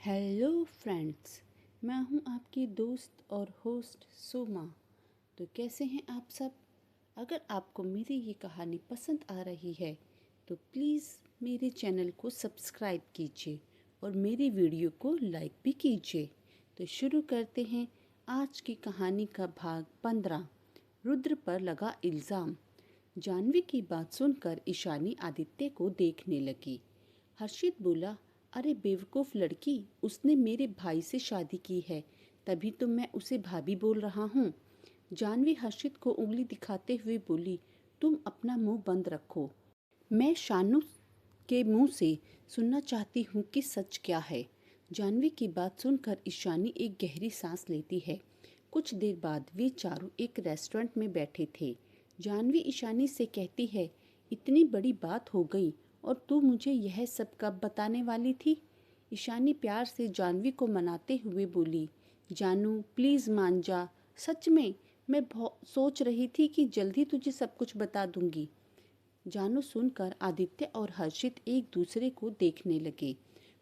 Hello friends. मैं हूं आपकी दोस्त और होस्ट सोमा। तो कैसे हैं आप सब? अगर आपको मेरी ये कहानी पसंद आ रही है तो प्लीज़ मेरे चैनल को सब्सक्राइब कीजिए और मेरी वीडियो को लाइक भी कीजिए। तो शुरू करते हैं आज की कहानी का भाग 15। रुद्र पर लगा इल्ज़ाम। जानवी की बात सुनकर ईशानी आदित्य को देखने लगी। हर्षित बोला, अरे बेवकूफ़ लड़की, उसने मेरे भाई से शादी की है, तभी तो मैं उसे भाभी बोल रहा हूँ। जानवी हर्षित को उंगली दिखाते हुए बोली, तुम अपना मुंह बंद रखो। मैं शानू के मुंह से सुनना चाहती हूँ कि सच क्या है। जानवी की बात सुनकर ईशानी एक गहरी सांस लेती है। कुछ देर बाद वे चारों एक रेस्टोरेंट में बैठे थे। जानवी ईशानी से कहती है, इतनी बड़ी बात हो गई और तू मुझे यह सब कब बताने वाली थी? ईशानी प्यार से जानवी को मनाते हुए बोली, जानू प्लीज़ मान जा, सच में मैं बहुत सोच रही थी कि जल्दी तुझे सब कुछ बता दूंगी। जानू सुनकर आदित्य और हर्षित एक दूसरे को देखने लगे।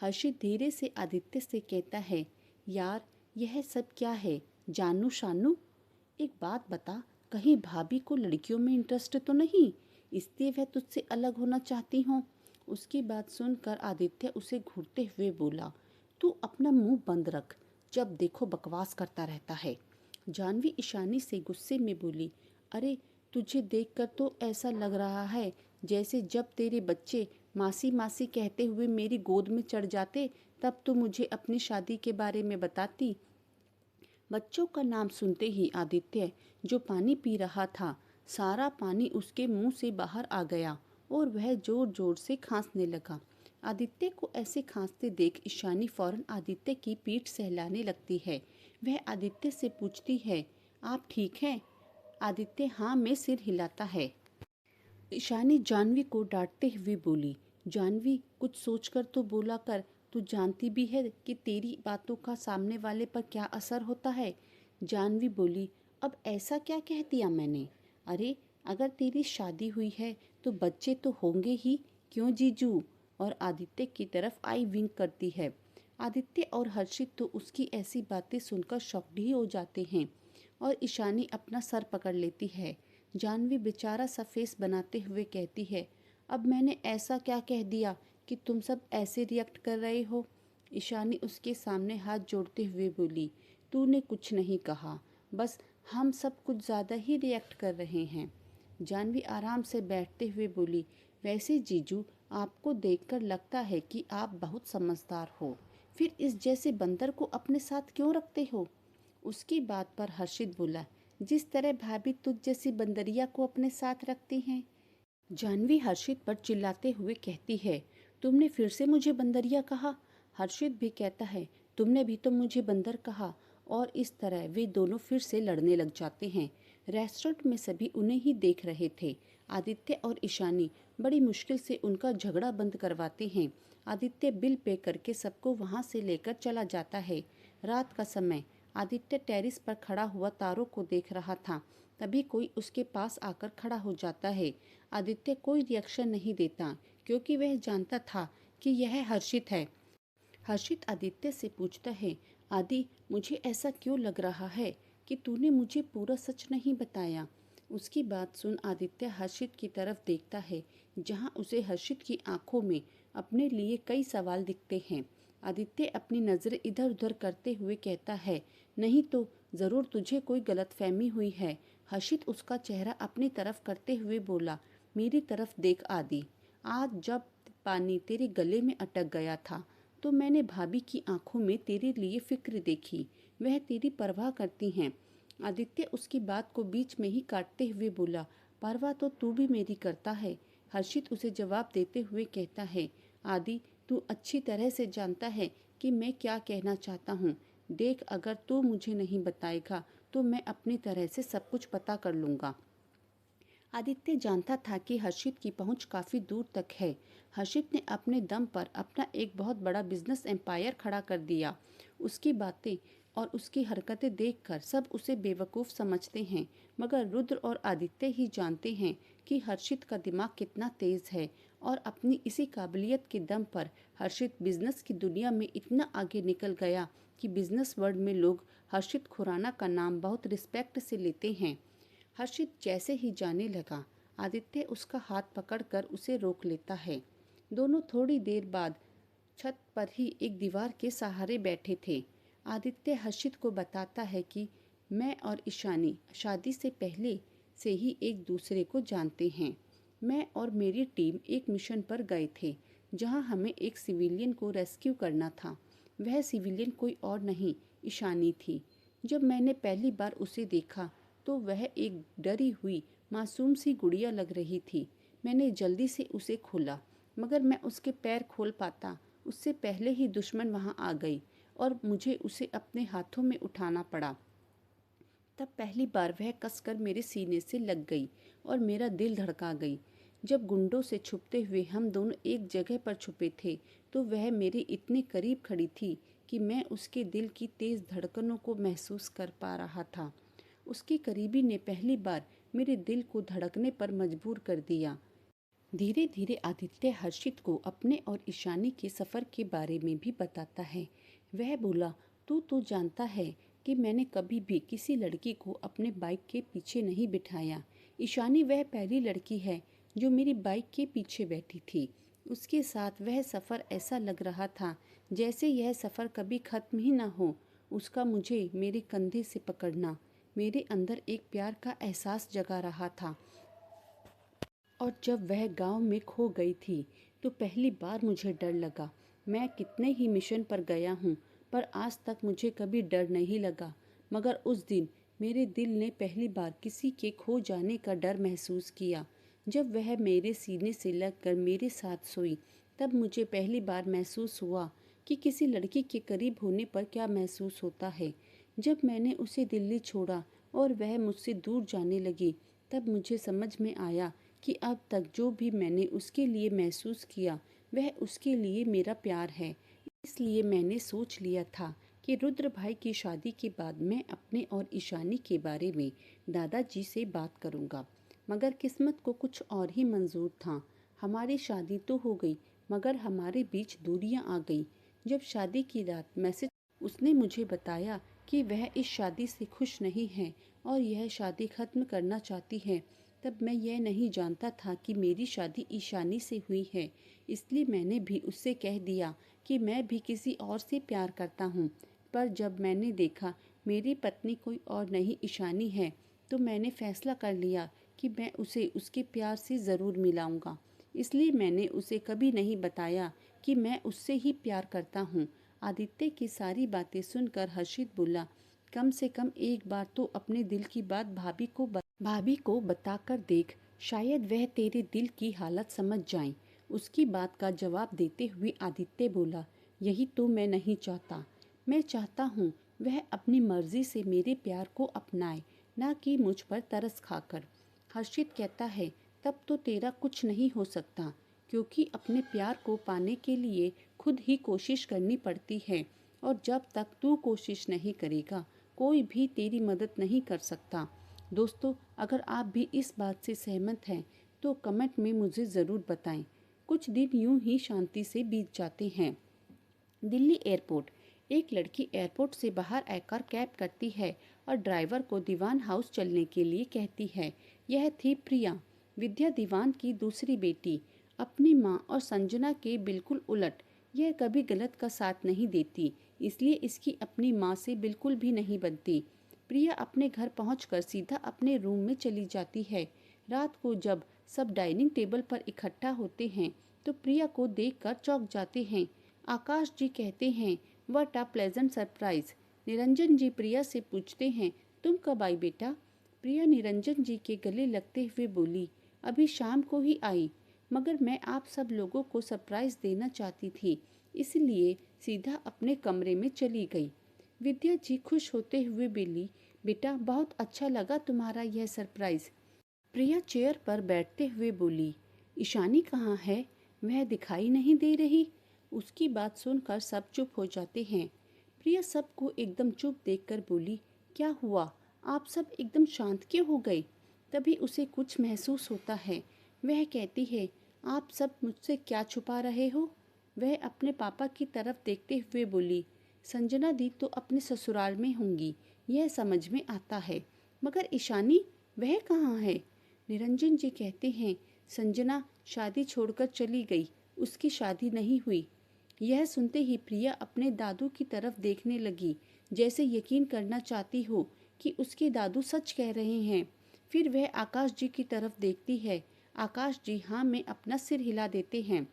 हर्षित धीरे से आदित्य से कहता है, यार यह सब क्या है? जानू शानू, एक बात बता, कहीं भाभी को लड़कियों में इंटरेस्ट तो नहीं, इसलिए वह तुझसे अलग होना चाहती हो? उसकी बात सुनकर आदित्य उसे घूरते हुए बोला, तू अपना मुंह बंद रख, जब देखो बकवास करता रहता है। जानवी ईशानी से गुस्से में बोली, अरे तुझे देखकर तो ऐसा लग रहा है जैसे जब तेरे बच्चे मासी मासी कहते हुए मेरी गोद में चढ़ जाते तब तो मुझे अपनी शादी के बारे में बताती। बच्चों का नाम सुनते ही आदित्य जो पानी पी रहा था, सारा पानी उसके मुंह से बाहर आ गया और वह जोर जोर से खांसने लगा। आदित्य को ऐसे खांसते देख ईशानी फौरन आदित्य की पीठ सहलाने लगती है। वह आदित्य से पूछती है, आप ठीक हैं? आदित्य हाँ में सिर हिलाता है। ईशानी जानवी को डांटते हुए बोली, जानवी कुछ सोचकर तो बोला कर, तू जानती भी है कि तेरी बातों का सामने वाले पर क्या असर होता है। जानवी बोली, अब ऐसा क्या कह दिया मैंने? अरे अगर तेरी शादी हुई है तो बच्चे तो होंगे ही, क्यों जीजू? और आदित्य की तरफ आई विंक करती है। आदित्य और हर्षित तो उसकी ऐसी बातें सुनकर शॉक्ड ही हो जाते हैं और ईशानी अपना सर पकड़ लेती है। जानवी बेचारा सा फेस बनाते हुए कहती है, अब मैंने ऐसा क्या कह दिया कि तुम सब ऐसे रिएक्ट कर रहे हो? ईशानी उसके सामने हाथ जोड़ते हुए बोली, तूने कुछ नहीं कहा, बस हम सब कुछ ज़्यादा ही रिएक्ट कर रहे हैं। जानवी आराम से बैठते हुए बोली, वैसे जीजू आपको देखकर लगता है कि आप बहुत समझदार हो, फिर इस जैसे बंदर को अपने साथ क्यों रखते हो? उसकी बात पर हर्षित बोला, जिस तरह भाभी तुझ जैसी बंदरिया को अपने साथ रखती हैं। जानवी हर्षित पर चिल्लाते हुए कहती है, तुमने फिर से मुझे बंदरिया कहा? हर्षित भी कहता है, तुमने भी तो मुझे बंदर कहा। और इस तरह वे दोनों फिर से लड़ने लग जाते हैं। रेस्टोरेंट में सभी उन्हें ही देख रहे थे। आदित्य और ईशानी बड़ी मुश्किल से उनका झगड़ा बंद करवाते हैं। आदित्य बिल पे करके सबको वहां से लेकर चला जाता है। रात का समय। आदित्य टेरिस पर खड़ा हुआ तारों को देख रहा था। तभी कोई उसके पास आकर खड़ा हो जाता है। आदित्य कोई रिएक्शन नहीं देता क्योंकि वह जानता था कि यह हर्षित है। हर्षित आदित्य से पूछता है, आदि मुझे ऐसा क्यों लग रहा है कि तूने मुझे पूरा सच नहीं बताया? उसकी बात सुन आदित्य हर्षित की तरफ देखता है, जहां उसे हर्षित की आंखों में अपने लिए कई सवाल दिखते हैं। आदित्य अपनी नज़रें इधर उधर करते हुए कहता है, नहीं तो ज़रूर तुझे कोई गलतफहमी हुई है। हर्षित उसका चेहरा अपनी तरफ करते हुए बोला, मेरी तरफ देख आदि, आज जब पानी तेरे गले में अटक गया था तो मैंने भाभी की आंखों में तेरे लिए फिक्र देखी, वह तेरी परवाह करती हैं। आदित्य उसकी बात को बीच में ही काटते हुए बोला, परवाह तो तू भी मेरी करता है। हर्षित उसे जवाब देते हुए कहता है, आदि तू अच्छी तरह से जानता है कि मैं क्या कहना चाहता हूँ। देख अगर तू मुझे नहीं बताएगा तो मैं अपनी तरह से सब कुछ पता कर लूँगा। आदित्य जानता था कि हर्षित की पहुंच काफ़ी दूर तक है। हर्षित ने अपने दम पर अपना एक बहुत बड़ा बिजनेस एम्पायर खड़ा कर दिया। उसकी बातें और उसकी हरकतें देखकर सब उसे बेवकूफ़ समझते हैं, मगर रुद्र और आदित्य ही जानते हैं कि हर्षित का दिमाग कितना तेज़ है और अपनी इसी काबिलियत के दम पर हर्षित बिजनेस की दुनिया में इतना आगे निकल गया कि बिजनेस वर्ल्ड में लोग हर्षित खुराना का नाम बहुत रिस्पेक्ट से लेते हैं। हर्षित जैसे ही जाने लगा, आदित्य उसका हाथ पकड़कर उसे रोक लेता है। दोनों थोड़ी देर बाद छत पर ही एक दीवार के सहारे बैठे थे। आदित्य हर्षित को बताता है कि मैं और ईशानी शादी से पहले से ही एक दूसरे को जानते हैं। मैं और मेरी टीम एक मिशन पर गए थे जहां हमें एक सिविलियन को रेस्क्यू करना था। वह सिविलियन कोई और नहीं, ईशानी थी। जब मैंने पहली बार उसे देखा तो वह एक डरी हुई मासूम सी गुड़िया लग रही थी। मैंने जल्दी से उसे खोला, मगर मैं उसके पैर खोल पाता उससे पहले ही दुश्मन वहां आ गई और मुझे उसे अपने हाथों में उठाना पड़ा। तब पहली बार वह कसकर मेरे सीने से लग गई और मेरा दिल धड़का गई। जब गुंडों से छुपते हुए हम दोनों एक जगह पर छुपे थे तो वह मेरे इतने करीब खड़ी थी कि मैं उसके दिल की तेज धड़कनों को महसूस कर पा रहा था। उसकी करीबी ने पहली बार मेरे दिल को धड़कने पर मजबूर कर दिया। धीरे धीरे आदित्य हर्षित को अपने और ईशानी के सफ़र के बारे में भी बताता है। वह बोला, तू तो जानता है कि मैंने कभी भी किसी लड़की को अपने बाइक के पीछे नहीं बिठाया। ईशानी वह पहली लड़की है जो मेरी बाइक के पीछे बैठी थी। उसके साथ वह सफ़र ऐसा लग रहा था जैसे यह सफ़र कभी ख़त्म ही ना हो। उसका मुझे मेरे कंधे से पकड़ना मेरे अंदर एक प्यार का एहसास जगा रहा था। और जब वह गांव में खो गई थी तो पहली बार मुझे डर लगा। मैं कितने ही मिशन पर गया हूँ पर आज तक मुझे कभी डर नहीं लगा, मगर उस दिन मेरे दिल ने पहली बार किसी के खो जाने का डर महसूस किया। जब वह मेरे सीने से लगकर मेरे साथ सोई तब मुझे पहली बार महसूस हुआ कि किसी लड़की के करीब होने पर क्या महसूस होता है। जब मैंने उसे दिल्ली छोड़ा और वह मुझसे दूर जाने लगी तब मुझे समझ में आया कि अब तक जो भी मैंने उसके लिए महसूस किया वह उसके लिए मेरा प्यार है। इसलिए मैंने सोच लिया था कि रुद्र भाई की शादी के बाद मैं अपने और ईशानी के बारे में दादाजी से बात करूंगा। मगर किस्मत को कुछ और ही मंजूर था। हमारी शादी तो हो गई मगर हमारे बीच दूरियां आ गई। जब शादी की रात मैसेज उसने मुझे बताया कि वह इस शादी से खुश नहीं है और यह शादी खत्म करना चाहती है, तब मैं यह नहीं जानता था कि मेरी शादी ईशानी से हुई है। इसलिए मैंने भी उससे कह दिया कि मैं भी किसी और से प्यार करता हूँ। पर जब मैंने देखा मेरी पत्नी कोई और नहीं ईशानी है तो मैंने फैसला कर लिया कि मैं उसे उसके प्यार से ज़रूर मिलाऊंगा। इसलिए मैंने उसे कभी नहीं बताया कि मैं उससे ही प्यार करता हूँ। आदित्य की सारी बातें सुनकर हर्षित बोला, कम से कम एक बार तो अपने दिल की बात भाभी को बताकर देख, शायद वह तेरे दिल की हालत समझ जाएं। उसकी बात का जवाब देते हुए आदित्य बोला, यही तो मैं नहीं चाहता। मैं चाहता हूँ वह अपनी मर्जी से मेरे प्यार को अपनाए, ना कि मुझ पर तरस खाकर। हर्षित कहता है, तब तो तेरा कुछ नहीं हो सकता, क्योंकि अपने प्यार को पाने के लिए खुद ही कोशिश करनी पड़ती है और जब तक तू कोशिश नहीं करेगा कोई भी तेरी मदद नहीं कर सकता। दोस्तों, अगर आप भी इस बात से सहमत हैं तो कमेंट में मुझे ज़रूर बताएं। कुछ दिन यूं ही शांति से बीत जाते हैं। दिल्ली एयरपोर्ट। एक लड़की एयरपोर्ट से बाहर आकर कैब करती है और ड्राइवर को दीवान हाउस चलने के लिए कहती है। यह थी प्रिया, विद्या दीवान की दूसरी बेटी। अपनी माँ और संजना के बिल्कुल उलट। यह कभी गलत का साथ नहीं देती, इसलिए इसकी अपनी माँ से बिल्कुल भी नहीं बनती। प्रिया अपने घर पहुंचकर सीधा अपने रूम में चली जाती है। रात को जब सब डाइनिंग टेबल पर इकट्ठा होते हैं तो प्रिया को देखकर चौंक जाते हैं। आकाश जी कहते हैं, what a pleasant surprise. Niranjan ji Priya से पूछते हैं, तुम कब आई बेटा? प्रिया निरंजन जी के गले लगते हुए बोली, अभी शाम को ही आई, मगर मैं आप सब लोगों को सरप्राइज देना चाहती थी, इसलिए सीधा अपने कमरे में चली गई। विद्या जी खुश होते हुए बोली, बेटा बहुत अच्छा लगा तुम्हारा यह सरप्राइज। प्रिया चेयर पर बैठते हुए बोली, ईशानी कहाँ है? वह दिखाई नहीं दे रही। उसकी बात सुनकर सब चुप हो जाते हैं। प्रिया सबको एकदम चुप देखकर बोली, क्या हुआ? आप सब एकदम शांत क्यों हो गए? तभी उसे कुछ महसूस होता है। वह कहती है, आप सब मुझसे क्या छुपा रहे हो? वह अपने पापा की तरफ देखते हुए बोली, संजना दी तो अपने ससुराल में होंगी, यह समझ में आता है, मगर ईशानी वह कहाँ है? निरंजन जी कहते हैं, संजना शादी छोड़कर चली गई, उसकी शादी नहीं हुई। यह सुनते ही प्रिया अपने दादू की तरफ देखने लगी, जैसे यकीन करना चाहती हो कि उसके दादू सच कह रहे हैं। फिर वह आकाश जी की तरफ देखती है। आकाश जी हाँ में अपना सिर हिला देते हैं।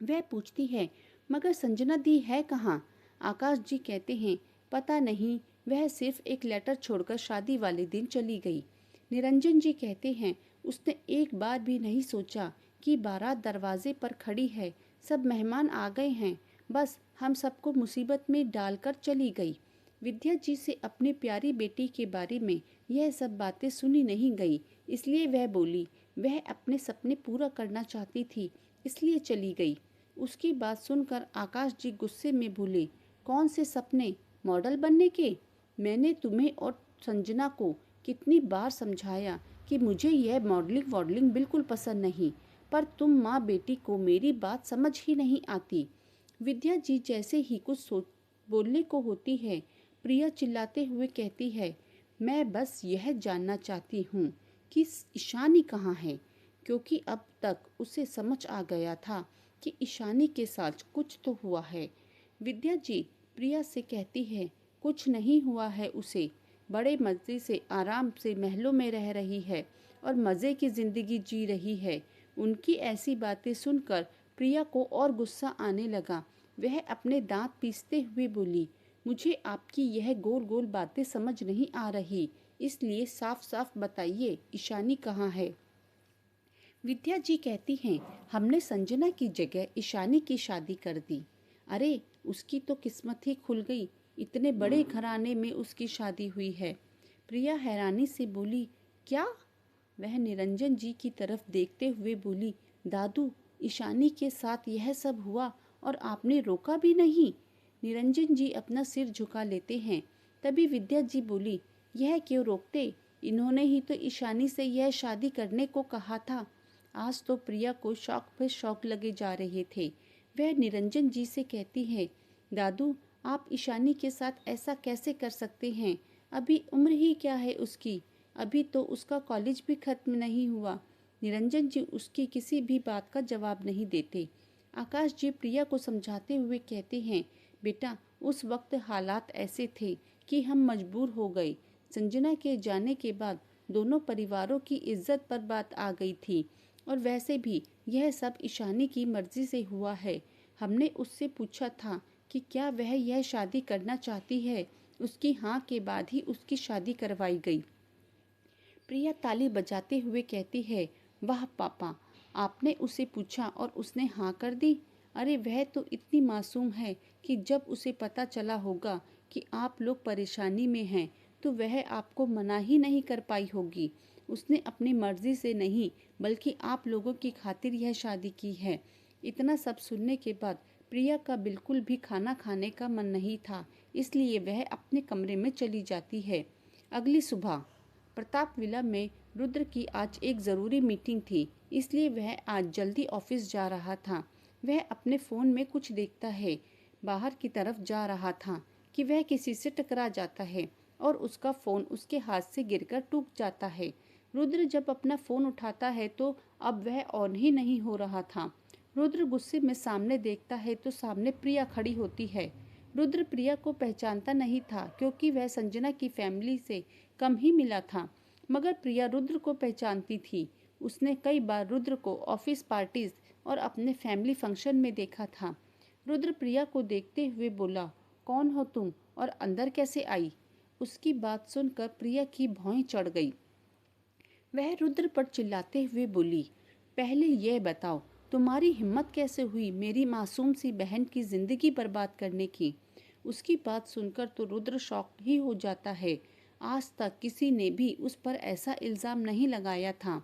वह पूछती है, मगर संजना दी है कहाँ? आकाश जी कहते हैं, पता नहीं, वह सिर्फ एक लेटर छोड़कर शादी वाले दिन चली गई। निरंजन जी कहते हैं, उसने एक बार भी नहीं सोचा कि बारात दरवाजे पर खड़ी है, सब मेहमान आ गए हैं, बस हम सबको मुसीबत में डालकर चली गई। विद्या जी से अपनी प्यारी बेटी के बारे में यह सब बातें सुनी नहीं गई, इसलिए वह बोली, वह अपने सपने पूरा करना चाहती थी, इसलिए चली गई। उसकी बात सुनकर आकाश जी गुस्से में बोले, कौन से सपने? मॉडल बनने के? मैंने तुम्हें और संजना को कितनी बार समझाया कि मुझे यह मॉडलिंग वॉडलिंग बिल्कुल पसंद नहीं, पर तुम माँ बेटी को मेरी बात समझ ही नहीं आती। विद्या जी जैसे ही कुछ सोच बोलने को होती है, प्रिया चिल्लाते हुए कहती है, मैं बस यह जानना चाहती हूँ कि ईशानी कहाँ है, क्योंकि अब तक उसे समझ आ गया था कि ईशानी के साथ कुछ तो हुआ है। विद्या जी प्रिया से कहती है, कुछ नहीं हुआ है उसे, बड़े मज़े से आराम से महलों में रह रही है और मज़े की ज़िंदगी जी रही है। उनकी ऐसी बातें सुनकर प्रिया को और गुस्सा आने लगा। वह अपने दांत पीसते हुए बोली, मुझे आपकी यह गोल गोल बातें समझ नहीं आ रही, इसलिए साफ साफ बताइए ईशानी कहाँ है? विद्या जी कहती हैं, हमने संजना की जगह ईशानी की शादी कर दी। अरे उसकी तो किस्मत ही खुल गई, इतने बड़े घराने में उसकी शादी हुई है। प्रिया हैरानी से बोली, क्या? वह निरंजन जी की तरफ देखते हुए बोली, दादू ईशानी के साथ यह सब हुआ और आपने रोका भी नहीं? निरंजन जी अपना सिर झुका लेते हैं। तभी विद्या जी बोली, यह क्यों रोकते? इन्होंने ही तो ईशानी से यह शादी करने को कहा था। आज तो प्रिया को शौक पे शौक लगे जा रहे थे। वह निरंजन जी से कहती है, दादू आप ईशानी के साथ ऐसा कैसे कर सकते हैं? अभी उम्र ही क्या है उसकी, अभी तो उसका कॉलेज भी खत्म नहीं हुआ। निरंजन जी उसकी किसी भी बात का जवाब नहीं देते। आकाश जी प्रिया को समझाते हुए कहते हैं, बेटा उस वक्त हालात ऐसे थे कि हम मजबूर हो गए। संजना के जाने के बाद दोनों परिवारों की इज्जत पर बात आ गई थी, और वैसे भी यह सब ईशानी की मर्जी से हुआ है। हमने उससे पूछा था कि क्या वह यह शादी करना चाहती है, उसकी हाँ के बाद ही उसकी शादी करवाई गई। प्रिया ताली बजाते हुए कहती है, वाह पापा, आपने उसे पूछा और उसने हाँ कर दी। अरे वह तो इतनी मासूम है कि जब उसे पता चला होगा कि आप लोग परेशानी में हैं तो वह आपको मना ही नहीं कर पाई होगी। उसने अपनी मर्जी से नहीं बल्कि आप लोगों की खातिर यह शादी की है। इतना सब सुनने के बाद प्रिया का बिल्कुल भी खाना खाने का मन नहीं था, इसलिए वह अपने कमरे में चली जाती है। अगली सुबह प्रताप विला में रुद्र की आज एक ज़रूरी मीटिंग थी, इसलिए वह आज जल्दी ऑफिस जा रहा था। वह अपने फ़ोन में कुछ देखता है, बाहर की तरफ जा रहा था कि वह किसी से टकरा जाता है और उसका फ़ोन उसके हाथ से गिरकर टूट जाता है। रुद्र जब अपना फ़ोन उठाता है तो अब वह ऑन ही नहीं हो रहा था। रुद्र गुस्से में सामने देखता है तो सामने प्रिया खड़ी होती है। रुद्र प्रिया को पहचानता नहीं था क्योंकि वह संजना की फैमिली से कम ही मिला था, मगर प्रिया रुद्र को पहचानती थी। उसने कई बार रुद्र को ऑफिस पार्टीज और अपने फैमिली फंक्शन में देखा था। रुद्र प्रिया को देखते हुए बोला, कौन हो तुम और अंदर कैसे आई? उसकी बात सुनकर प्रिया की भौहें चढ़ गई। वह रुद्र पर चिल्लाते हुए बोली, पहले यह बताओ तुम्हारी हिम्मत कैसे हुई मेरी मासूम सी बहन की जिंदगी बर्बाद करने की? उसकी बात सुनकर तो रुद्र शॉक ही हो जाता है। आज तक किसी ने भी उस पर ऐसा इल्ज़ाम नहीं लगाया था।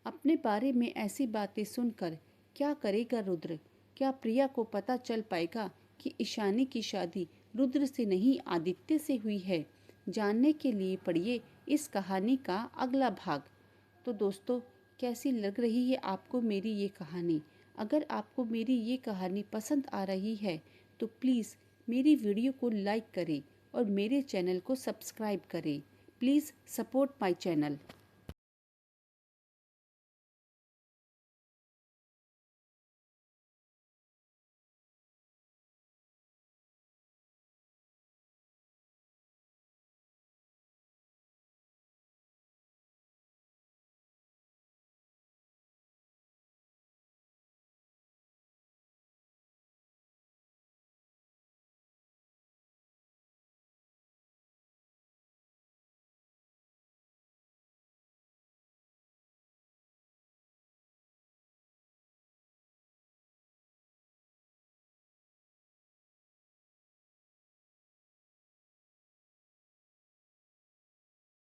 अपने बारे में ऐसी बातें सुनकर क्या करेगा रुद्र? क्या प्रिया को पता चल पाएगा कि ईशानी की शादी रुद्र से नहीं आदित्य से हुई है? जानने के लिए पढ़िए इस कहानी का अगला भाग। तो दोस्तों, कैसी लग रही है आपको मेरी ये कहानी। अगर आपको मेरी ये कहानी पसंद आ रही है तो प्लीज़ मेरी वीडियो को लाइक करें और मेरे चैनल को सब्सक्राइब करें। Please support my channel.